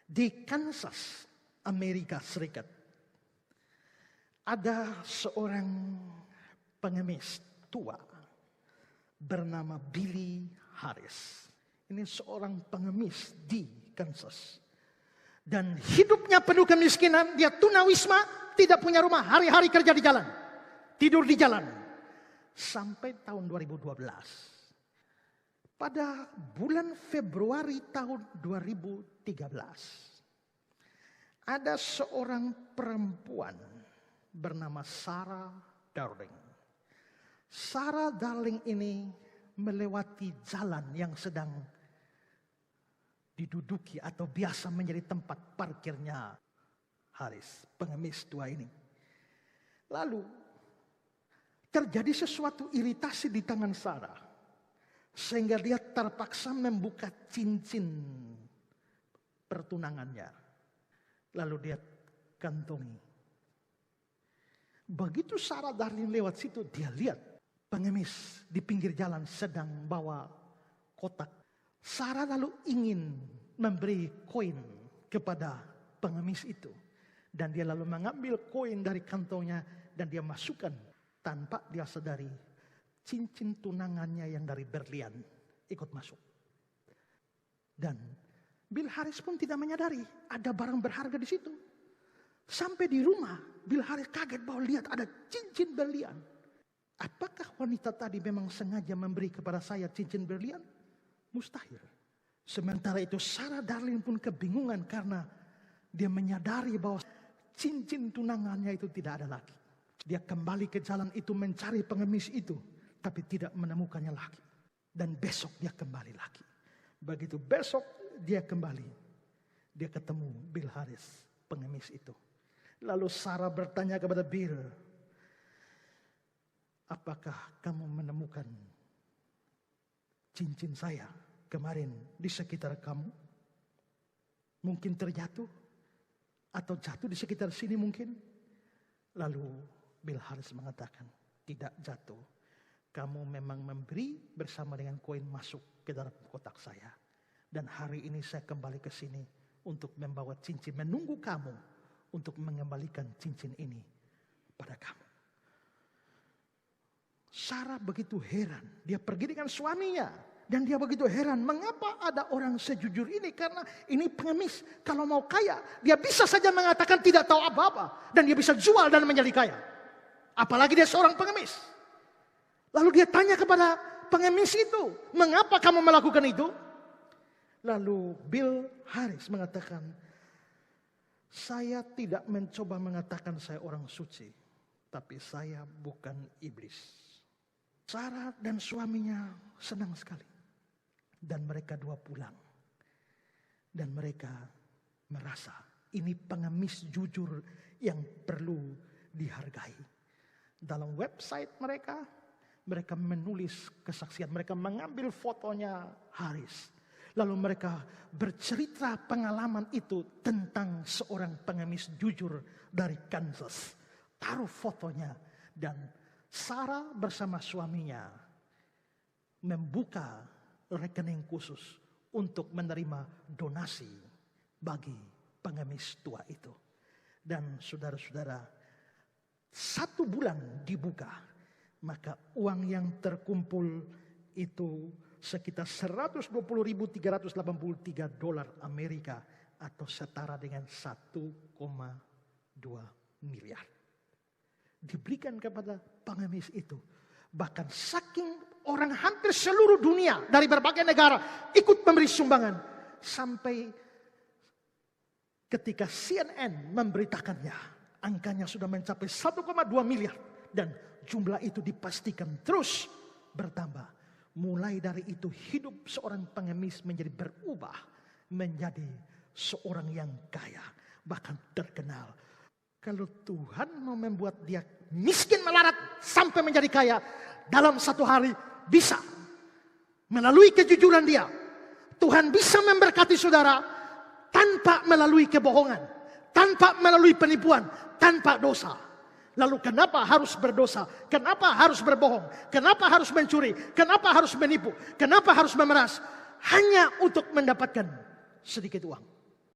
Di Kansas, Amerika Serikat, ada seorang pengemis tua bernama Billy Harris. Ini seorang pengemis di Kansas. Dan hidupnya penuh kemiskinan, dia tunawisma, tidak punya rumah, hari-hari kerja di jalan, tidur di jalan. Sampai tahun 2012. Pada bulan Februari tahun 2013, ada seorang perempuan bernama Sarah Darling. Sarah Darling ini melewati jalan yang sedang diduduki atau biasa menjadi tempat parkirnya Haris, pengemis tua ini. Lalu terjadi sesuatu iritasi di tangan Sarah, sehingga dia terpaksa membuka cincin pertunangannya. Lalu dia kantongi. Begitu Sarah Darling lewat situ, dia lihat pengemis di pinggir jalan sedang bawa kotak. Sarah lalu ingin memberi koin kepada pengemis itu. Dan dia lalu mengambil koin dari kantongnya dan dia masukkan tanpa dia sadari. Cincin tunangannya yang dari berlian ikut masuk. Dan Bill Harris pun tidak menyadari ada barang berharga di situ. Sampai di rumah, Bill Harris kaget bahwa lihat ada cincin berlian. Apakah wanita tadi memang sengaja memberi kepada saya cincin berlian? Mustahil. Sementara itu Sarah Darling pun kebingungan karena dia menyadari bahwa cincin tunangannya itu tidak ada lagi. Dia kembali ke jalan itu mencari pengemis itu. Tapi tidak menemukannya lagi. Dan besok dia kembali lagi. Begitu besok dia kembali. Dia ketemu Bill Harris, pengemis itu. Lalu Sarah bertanya kepada Bill, apakah kamu menemukan cincin saya kemarin di sekitar kamu? Mungkin terjatuh? Atau jatuh di sekitar sini mungkin? Lalu Bill Harris mengatakan, tidak jatuh. Kamu memang memberi bersama dengan koin masuk ke dalam kotak saya. Dan hari ini saya kembali ke sini untuk membawa cincin. Menunggu kamu untuk mengembalikan cincin ini pada kamu. Sarah begitu heran. Dia pergi dengan suaminya. Dan dia begitu heran. Mengapa ada orang sejujur ini? Karena ini pengemis. Kalau mau kaya, dia bisa saja mengatakan tidak tahu apa-apa. Dan dia bisa jual dan menjadi kaya. Apalagi dia seorang pengemis. Lalu dia tanya kepada pengemis itu, mengapa kamu melakukan itu? Lalu Bill Harris mengatakan, saya tidak mencoba mengatakan saya orang suci, tapi saya bukan iblis. Sarah dan suaminya senang sekali. Dan mereka dua pulang. Dan mereka merasa ini pengemis jujur yang perlu dihargai. Dalam website mereka menulis kesaksian. Mereka mengambil fotonya Haris. Lalu mereka bercerita pengalaman itu tentang seorang pengemis jujur dari Kansas. Taruh fotonya. Dan Sarah bersama suaminya membuka rekening khusus untuk menerima donasi bagi pengemis tua itu. Dan saudara-saudara, 1 bulan dibuka. Maka uang yang terkumpul itu sekitar $120.383 Amerika atau setara dengan 1,2 miliar. Diberikan kepada pengemis itu. Bahkan saking orang hampir seluruh dunia dari berbagai negara ikut memberi sumbangan. Sampai ketika CNN memberitakannya, angkanya sudah mencapai 1,2 miliar. Dan jumlah itu dipastikan terus bertambah. Mulai dari itu hidup seorang pengemis menjadi berubah. Menjadi seorang yang kaya. Bahkan terkenal. Kalau Tuhan mau membuat dia miskin melarat sampai menjadi kaya. Dalam 1 hari bisa. Melalui kejujuran dia. Tuhan bisa memberkati saudara. Tanpa melalui kebohongan. Tanpa melalui penipuan. Tanpa dosa. Lalu kenapa harus berdosa? Kenapa harus berbohong? Kenapa harus mencuri? Kenapa harus menipu? Kenapa harus memeras? Hanya untuk mendapatkan sedikit uang.